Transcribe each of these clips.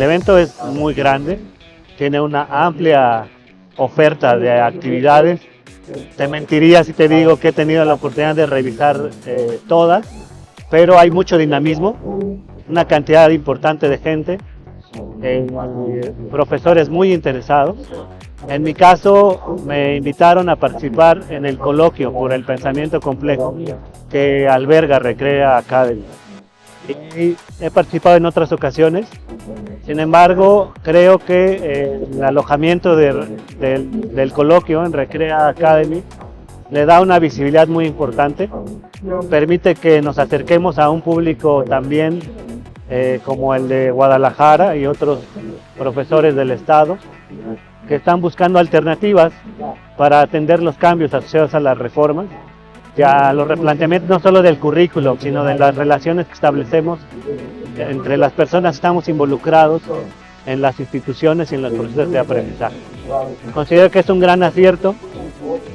evento es muy grande, tiene una amplia oferta de actividades. Te mentiría si te digo que he tenido la oportunidad de revisar todas, pero hay mucho dinamismo, una cantidad importante de gente, profesores muy interesados. En mi caso, me invitaron a participar en el coloquio por el pensamiento complejo que alberga Recrea Academy. Y he participado en otras ocasiones. Sin embargo, creo que el alojamiento del coloquio en Recrea Academy le da una visibilidad muy importante, permite que nos acerquemos a un público también como el de Guadalajara y otros profesores del estado que están buscando alternativas para atender los cambios asociados a las reformas, ya los replanteamientos no solo del currículo, sino de las relaciones que establecemos entre las personas que estamos involucrados en las instituciones y en los procesos de aprendizaje. Considero que es un gran acierto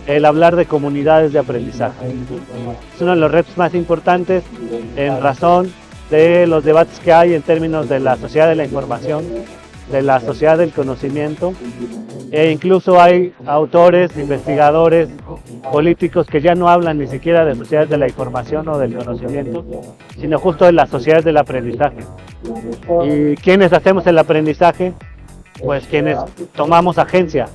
el hablar de comunidades de aprendizaje. Es uno de los retos más importantes en razón de los debates que hay en términos de la sociedad de la información, de la sociedad del conocimiento, e incluso hay autores, investigadores, políticos que ya no hablan ni siquiera de sociedades de la información o del conocimiento, sino justo de las sociedades del aprendizaje. ¿Y quiénes hacemos el aprendizaje? Pues quienes tomamos agencia,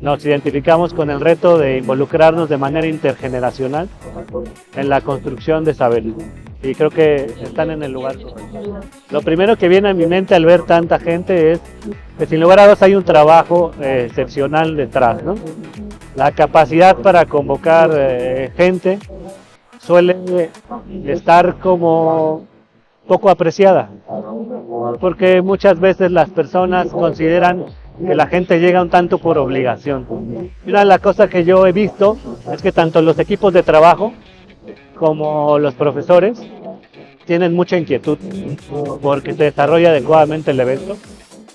nos identificamos con el reto de involucrarnos de manera intergeneracional en la construcción de saberes. Y creo que están en el lugar correcto. Lo primero que viene a mi mente al ver tanta gente es que sin lugar a dudas hay un trabajo excepcional detrás, ¿no? La capacidad para convocar gente suele estar como poco apreciada, porque muchas veces las personas consideran que la gente llega un tanto por obligación. Y una de las cosas que yo he visto es que tanto los equipos de trabajo como los profesores tienen mucha inquietud porque se desarrolla adecuadamente el evento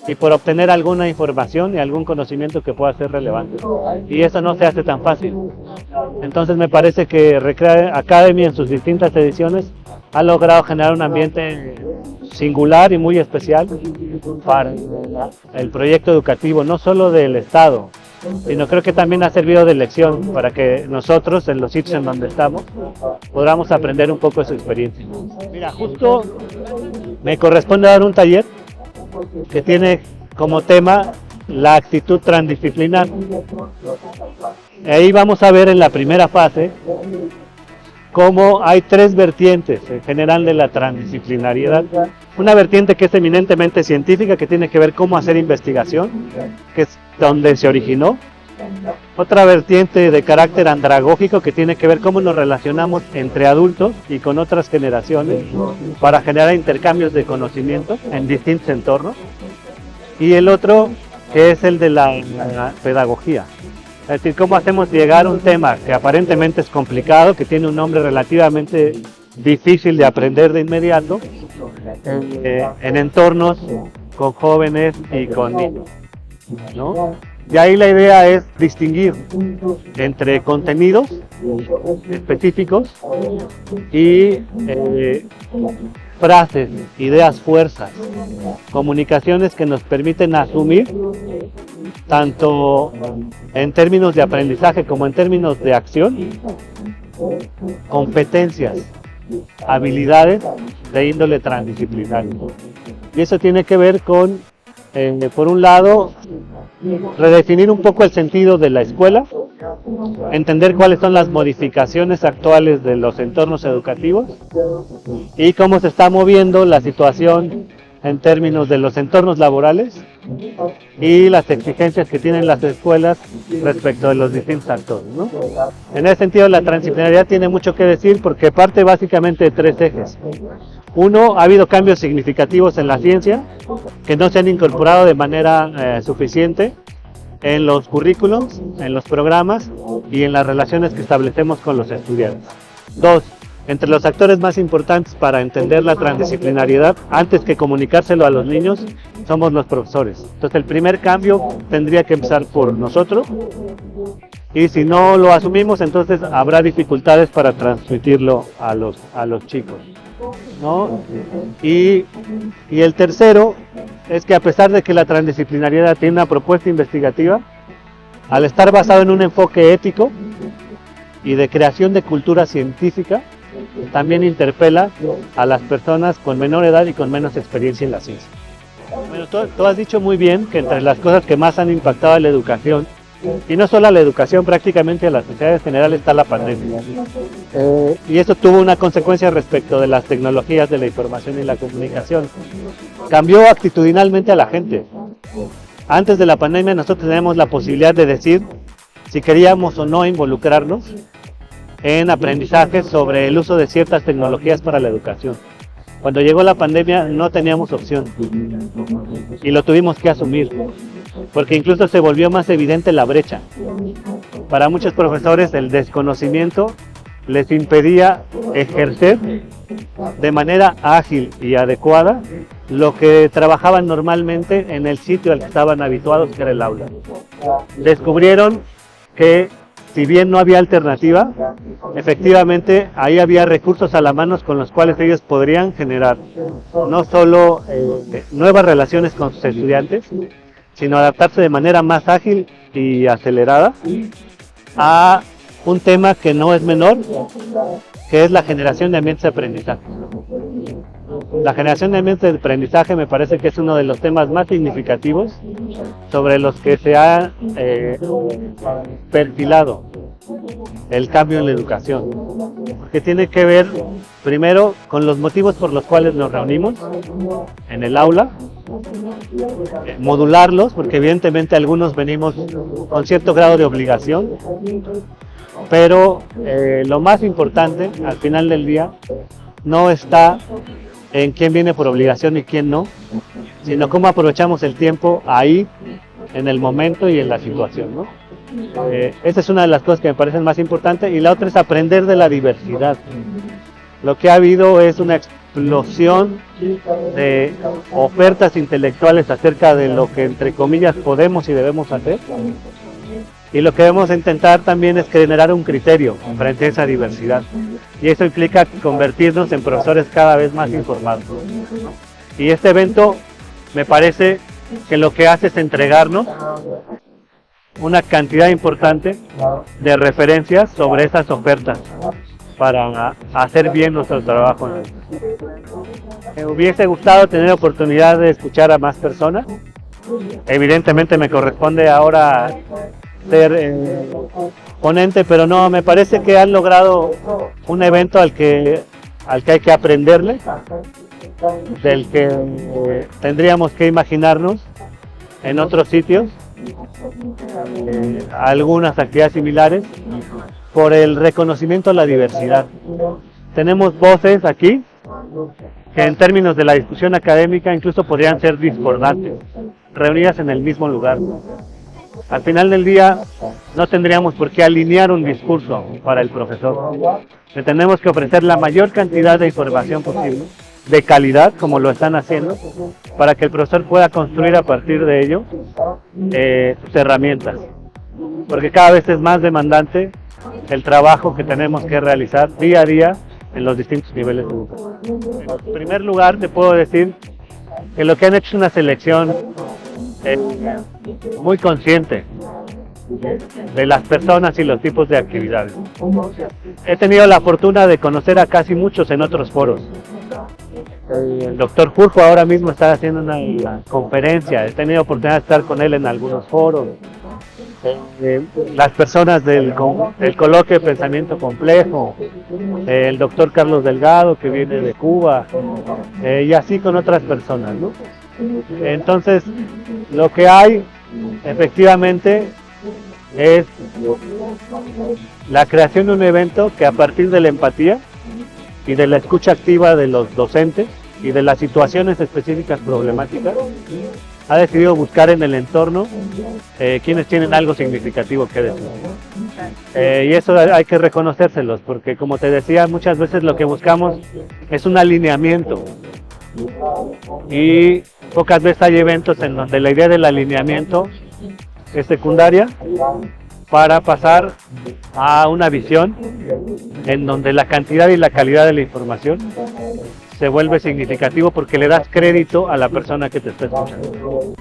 y por obtener alguna información y algún conocimiento que pueda ser relevante. Y eso no se hace tan fácil. Entonces me parece que Recrea Academy en sus distintas ediciones ha logrado generar un ambiente singular y muy especial para el proyecto educativo, no solo del Estado, sino creo que también ha servido de lección para que nosotros, en los sitios en donde estamos, podamos aprender un poco de su experiencia. Mira, justo me corresponde dar un taller que tiene como tema la actitud transdisciplinar. Ahí vamos a ver en la primera fase cómo hay tres vertientes en general de la transdisciplinariedad. Una vertiente que es eminentemente científica, que tiene que ver cómo hacer investigación, que es donde se originó. Otra vertiente de carácter andragógico, que tiene que ver cómo nos relacionamos entre adultos y con otras generaciones para generar intercambios de conocimiento en distintos entornos. Y el otro, que es el de la pedagogía. Es decir, cómo hacemos llegar un tema que aparentemente es complicado, que tiene un nombre relativamente difícil de aprender de inmediato, en entornos con jóvenes y con niños, ¿no? Y ahí la idea es distinguir entre contenidos específicos y frases, ideas, fuerzas, comunicaciones que nos permiten asumir, tanto en términos de aprendizaje como en términos de acción, competencias, habilidades de índole transdisciplinario. Y eso tiene que ver con, por un lado, redefinir un poco el sentido de la escuela, entender cuáles son las modificaciones actuales de los entornos educativos y cómo se está moviendo la situación en términos de los entornos laborales y las exigencias que tienen las escuelas respecto de los distintos actores, ¿no? En ese sentido, la transdisciplinariedad tiene mucho que decir porque parte básicamente de tres ejes. Uno, ha habido cambios significativos en la ciencia que no se han incorporado de manera suficiente en los currículos, en los programas y en las relaciones que establecemos con los estudiantes. Dos, entre los actores más importantes para entender la transdisciplinariedad, antes que comunicárselo a los niños, somos los profesores. Entonces el primer cambio tendría que empezar por nosotros, y si no lo asumimos, entonces habrá dificultades para transmitirlo a los chicos. ¿no? Y el tercero es que a pesar de que la transdisciplinariedad tiene una propuesta investigativa, al estar basado en un enfoque ético y de creación de cultura científica, también interpela a las personas con menor edad y con menos experiencia en la ciencia. Bueno, tú has dicho muy bien que entre las cosas que más han impactado a la educación, y no solo a la educación, prácticamente a la sociedad en general, está la pandemia. Y eso tuvo una consecuencia respecto de las tecnologías de la información y la comunicación. Cambió actitudinalmente a la gente. Antes de la pandemia nosotros teníamos la posibilidad de decir si queríamos o no involucrarnos en aprendizajes sobre el uso de ciertas tecnologías para la educación. Cuando llegó la pandemia no teníamos opción y lo tuvimos que asumir, porque incluso se volvió más evidente la brecha. Para muchos profesores el desconocimiento les impedía ejercer de manera ágil y adecuada lo que trabajaban normalmente en el sitio al que estaban habituados, que era el aula. Descubrieron que si bien no había alternativa, efectivamente ahí había recursos a la mano con los cuales ellos podrían generar no solo nuevas relaciones con sus estudiantes, sino adaptarse de manera más ágil y acelerada a un tema que no es menor, que es la generación de ambientes de aprendizaje. La generación de ambientes de aprendizaje me parece que es uno de los temas más significativos sobre los que se ha perfilado el cambio en la educación, que tiene que ver primero con los motivos por los cuales nos reunimos en el aula, modularlos, porque evidentemente algunos venimos con cierto grado de obligación, pero lo más importante al final del día no está en quién viene por obligación y quién no, sino cómo aprovechamos el tiempo ahí, en el momento y en la situación, ¿no? Esa es una de las cosas que me parecen más importantes, y la otra es aprender de la diversidad. Lo que ha habido es una explosión de ofertas intelectuales acerca de lo que entre comillas podemos y debemos hacer, y lo que debemos intentar también es generar un criterio frente a esa diversidad, y eso implica convertirnos en profesores cada vez más informados. Y este evento me parece que lo que hace es entregarnos una cantidad importante de referencias sobre esas ofertas para hacer bien nuestro trabajo. Me hubiese gustado tener oportunidad de escuchar a más personas. Evidentemente me corresponde ahora ser ponente, pero no, me parece que han logrado un evento al que hay que aprenderle, del que tendríamos que imaginarnos en otros sitios algunas actividades similares, por el reconocimiento a la diversidad. Tenemos voces aquí que en términos de la discusión académica incluso podrían ser discordantes, reunidas en el mismo lugar. Al final del día no tendríamos por qué alinear un discurso para el profesor. Le tenemos que ofrecer la mayor cantidad de información posible, de calidad, como lo están haciendo, para que el profesor pueda construir a partir de ello sus herramientas. Porque cada vez es más demandante el trabajo que tenemos que realizar día a día en los distintos niveles educativos. En primer lugar, te puedo decir que lo que han hecho es una selección muy consciente de las personas y los tipos de actividades. He tenido la fortuna de conocer a casi muchos en otros foros. El doctor Furjo ahora mismo está haciendo una conferencia, he tenido oportunidad de estar con él en algunos foros. Las personas del coloquio de pensamiento complejo, el doctor Carlos Delgado, que viene de Cuba, y así con otras personas, ¿no? Entonces, lo que hay efectivamente es la creación de un evento que, a partir de la empatía y de la escucha activa de los docentes y de las situaciones específicas problemáticas, ha decidido buscar en el entorno quienes tienen algo significativo que decir. Y eso hay que reconocérselos, porque, como te decía, muchas veces lo que buscamos es un alineamiento, y pocas veces hay eventos en donde la idea del alineamiento es secundaria para pasar a una visión en donde la cantidad y la calidad de la información se vuelve significativo porque le das crédito a la persona que te está escuchando.